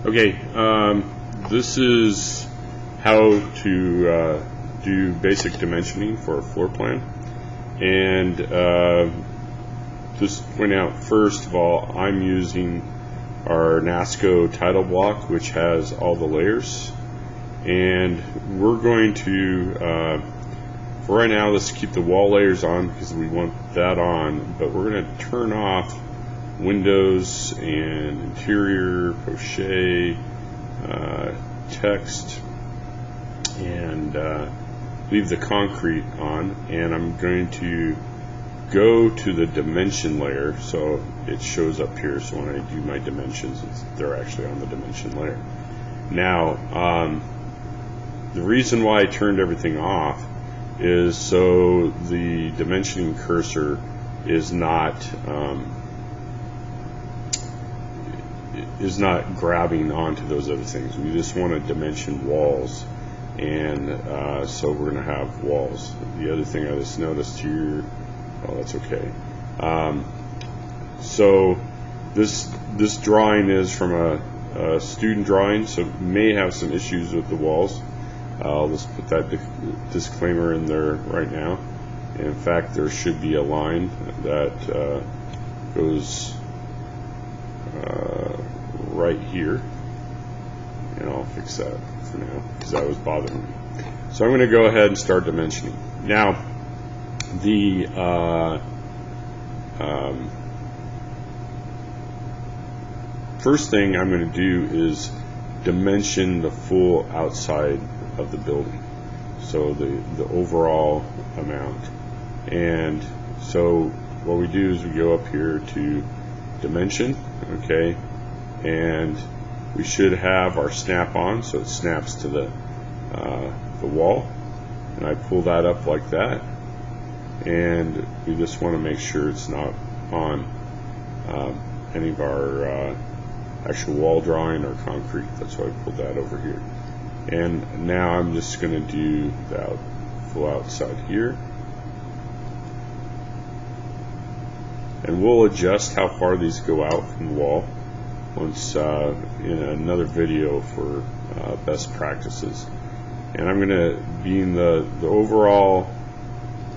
Okay, this is how to do basic dimensioning for a floor plan. And just to point out, first of all, I'm using our NASCO title block, which has all the layers. And we're going to, for right now, let's keep the wall layers on because we want that on, but we're going to turn off windows and interior, poche, text, and leave the concrete on. And I'm going to go to the dimension layer so it shows up here. So when I do my dimensions, they're actually on the dimension layer. Now, the reason why I turned everything off is so the dimensioning cursor is not grabbing onto those other things. We just want to dimension walls, and so we're going to have walls. The other thing I just noticed here, oh, that's okay. So this drawing is from a student drawing, so it may have some issues with the walls. I'll just put that disclaimer in there right now. In fact, there should be a line that goes right here, and I'll fix that for now because that was bothering me. So I'm going to go ahead and start dimensioning. Now, the first thing I'm going to do is dimension the full outside of the building, so the overall amount. And so what we do is we go up here to dimension, okay, and we should have our snap on, so it snaps to the wall, and I pull that up like that, and we just want to make sure it's not on any of our actual wall drawing or concrete. That's why I pulled that over here. And now I'm just going to do the full outside here, and we'll adjust how far these go out from the wall once in another video for best practices. And I'm going to, being the overall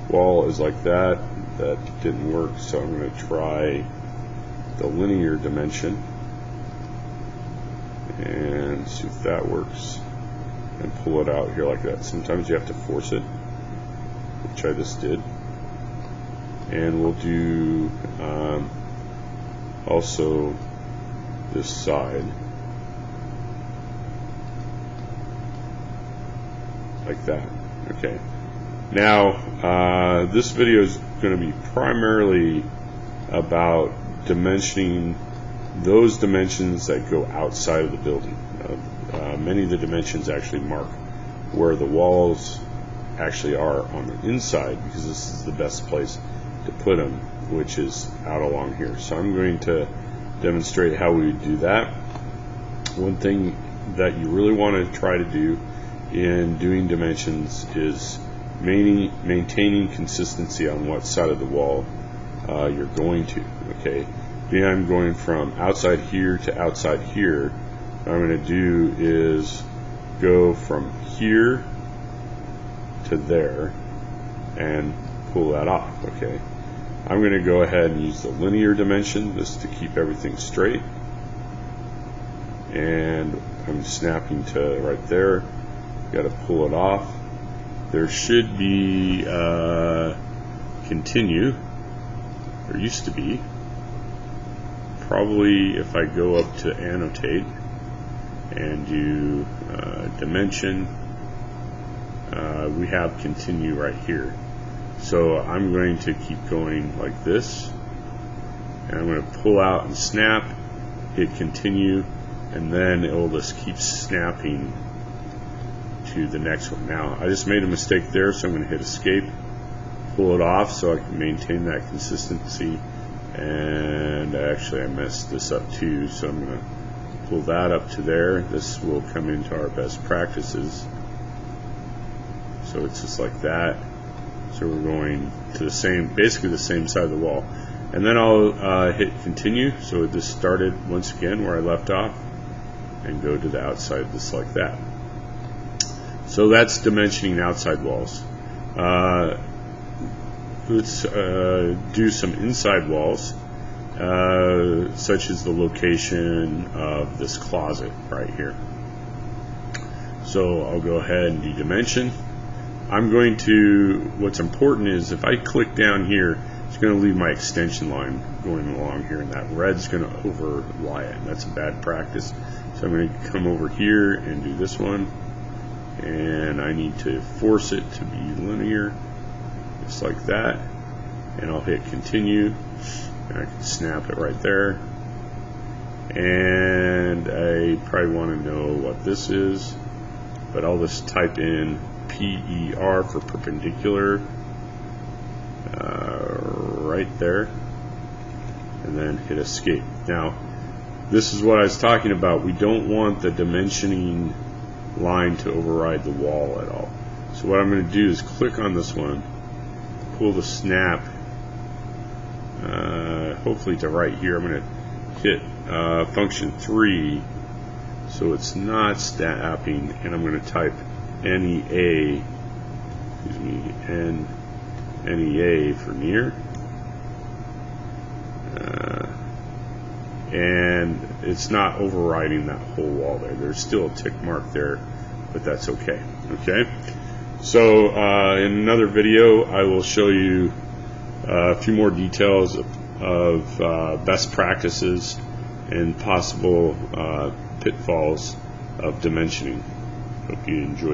wall is like that didn't work, so I'm going to try the linear dimension and see if that works, and pull it out here like that. Sometimes you have to force it, which I just did. And we'll do also this side like that. Okay, now this video is going to be primarily about dimensioning those dimensions that go outside of the building. Many of the dimensions actually mark where the walls actually are on the inside, because this is the best place to put them, which is out along here. So I'm going to demonstrate how we would do that. One thing that you really want to try to do in doing dimensions is maintaining consistency on what side of the wall you're going to. Okay, then I'm going from outside here to outside here. What I'm going to do is go from here to there and pull that off. Okay, I'm going to go ahead and use the linear dimension just to keep everything straight, and I'm snapping to right there. Got to pull it off. There should be continue. There used to be. Probably if I go up to annotate and do dimension, we have continue right here. So I'm going to keep going like this, and I'm going to pull out and snap, hit continue, and then it will just keep snapping to the next one. Now I just made a mistake there, so I'm going to hit escape, pull it off so I can maintain that consistency. And actually I messed this up too, so I'm going to pull that up to there. This will come into our best practices. So it's just like that. So we're going to the same, basically the same side of the wall. And then I'll hit continue, so it just started once again where I left off. and go to the outside just like that. So that's dimensioning outside walls. Let's do some inside walls, such as the location of this closet right here. So I'll go ahead and de-dimension. What's important is if I click down here, it's going to leave my extension line going along here, and that red's going to overlie it, and that's a bad practice. So I'm going to come over here and do this one, and I need to force it to be linear, just like that, and I'll hit continue, and I can snap it right there. And I probably want to know what this is, but I'll just type in PER for perpendicular right there, and then hit escape. Now this is what I was talking about. We don't want the dimensioning line to override the wall at all. So what I'm going to do is click on this one, pull the snap hopefully to right here. I'm going to hit function 3 so it's not snapping, and I'm going to type NEA, NEA for near, and it's not overriding that whole wall there. There's still a tick mark there, but that's okay. Okay, so in another video I will show you a few more details of best practices and possible pitfalls of dimensioning. Hope you enjoy.